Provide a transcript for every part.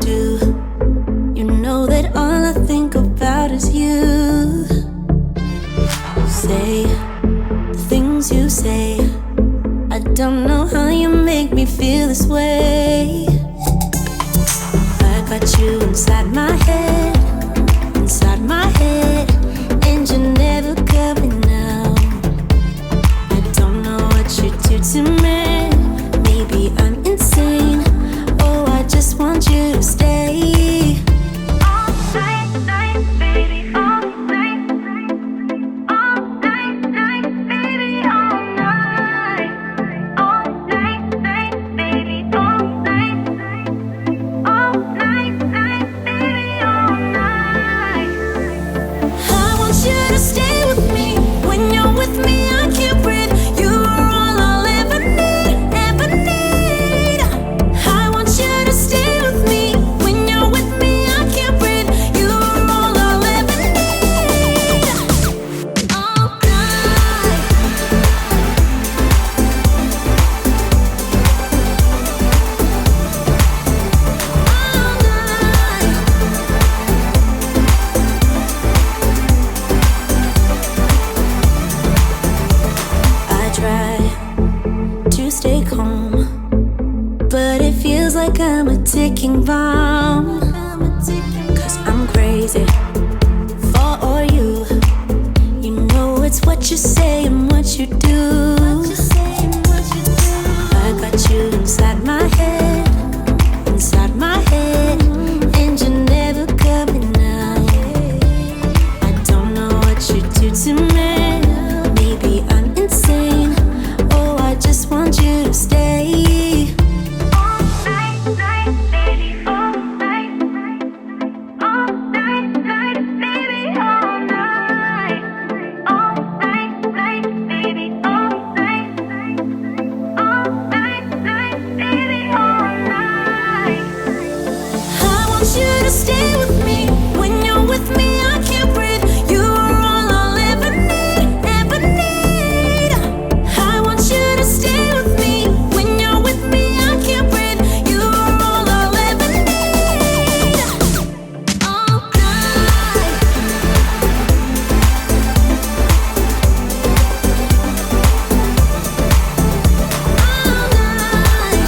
do. You know that all I think about is you. Say the things you say. I don't know how you make me feel this way. I got you inside my head, and you're never coming out. I don't know what you do to me. Maybe I'm insane. Oh, I just want you to stay. All night, night, baby, all night. All night, night, baby, all night. All night, night, baby, all night. All night, night, baby, all night. I want you to stay with me. When you're with me, I can't breathe. You are all I'll ever need, ever need. I want you to stay with me. When you're with me, I can't breathe. You are all I'll ever need. All night. All night. I try to stay calm, but it feels like I'm a ticking bomb. Cause I'm crazy for you. You know it's what you say and what you do. I got you inside my head, and you're never coming out. I don't know what you do to me. Maybe I'm insane. Oh, I just want you to stay. All night, night, baby, all night. All night, night, baby, all night. All night, night, baby, all night. All night, night, baby, all night. I want you to stay with me. When you're with me, I can't breathe. You are all I'll ever need, ever need. I want you to stay with me. When you're with me, I can't breathe. You are all I'll ever need. All night. All night.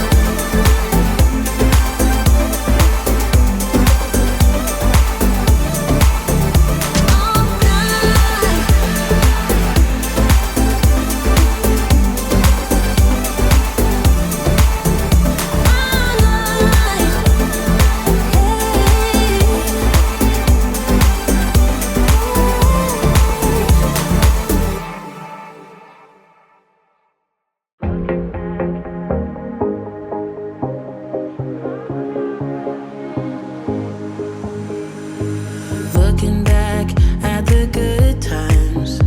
Looking back at the good times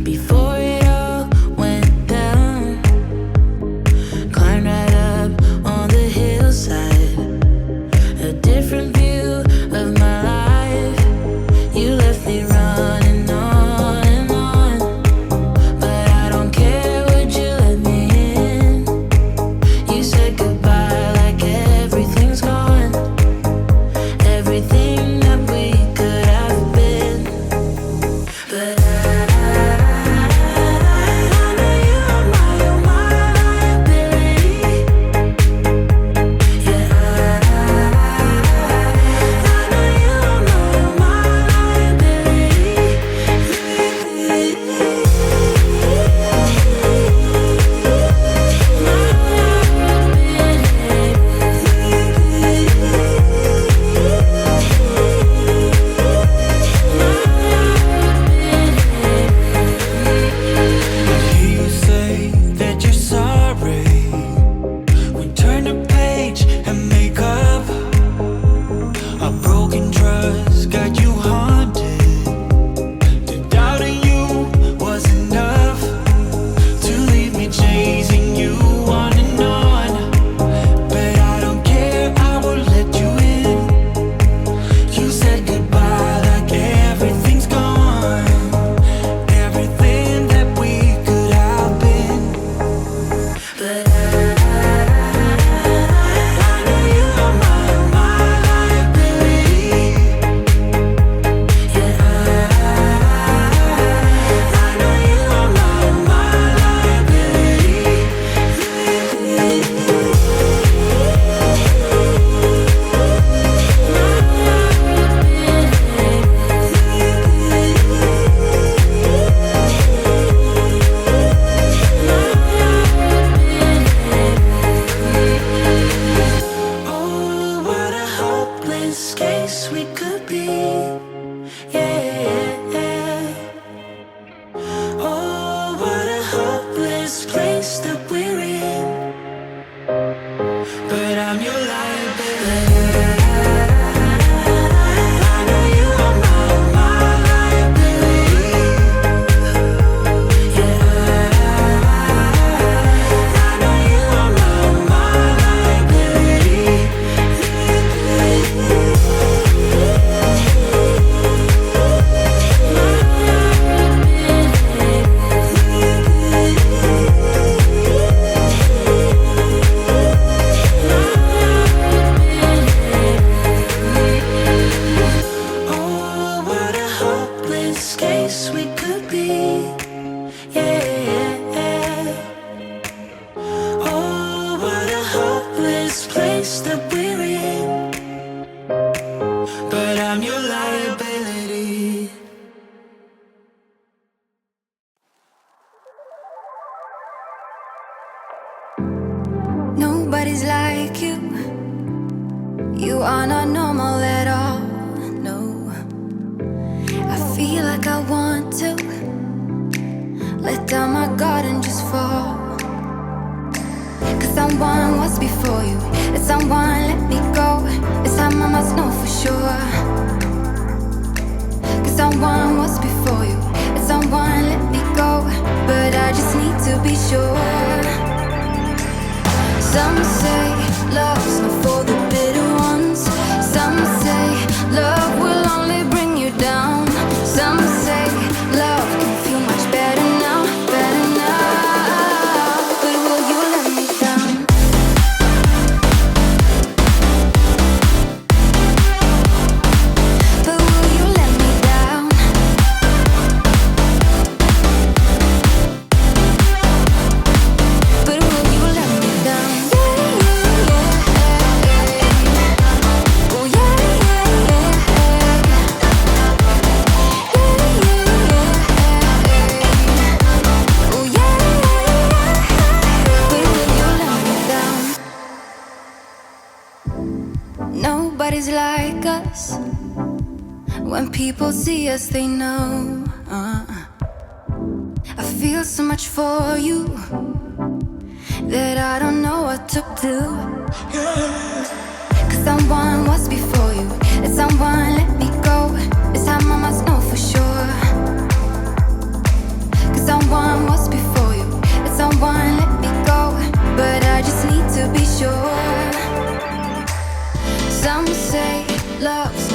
before it all went down. Climbed right up on the hillside, a different view of my life. You left me running on and on, but I don't care, would you let me in? You said goodbye like everything's gone, everything that we could have been. But I know you are my liability. Yeah, hopeless case we could be. Yeah. Oh, what a hopeless place that we're in. But I'm your liability. I know you are my liability. Yeah, I know you are my liability. Oh, what a hopeless case we could be. Yeah. Oh, what a hopeless place that we're in. But I'm your liability. Nobody's like you. You are not normal at all. No, I feel like I want to let down my guard and just fall. Cause someone was before you, and someone let me go. This time I must know for sure. Cause someone was before you, and someone let me go. But I just need to be sure. Some say love's not for the bitter ones. Some say love will only bring you down. Some say love can feel much better now, better now. But will you let me down? But will you let me down? But will you let me down? Nobody's like us. When people see us, they know. I feel so much for you that I don't know what to do. Cause someone was before you, and someone let me go. This time I must know for sure. Cause someone was before you, and someone let me go. But I just need to be sure. Some say love's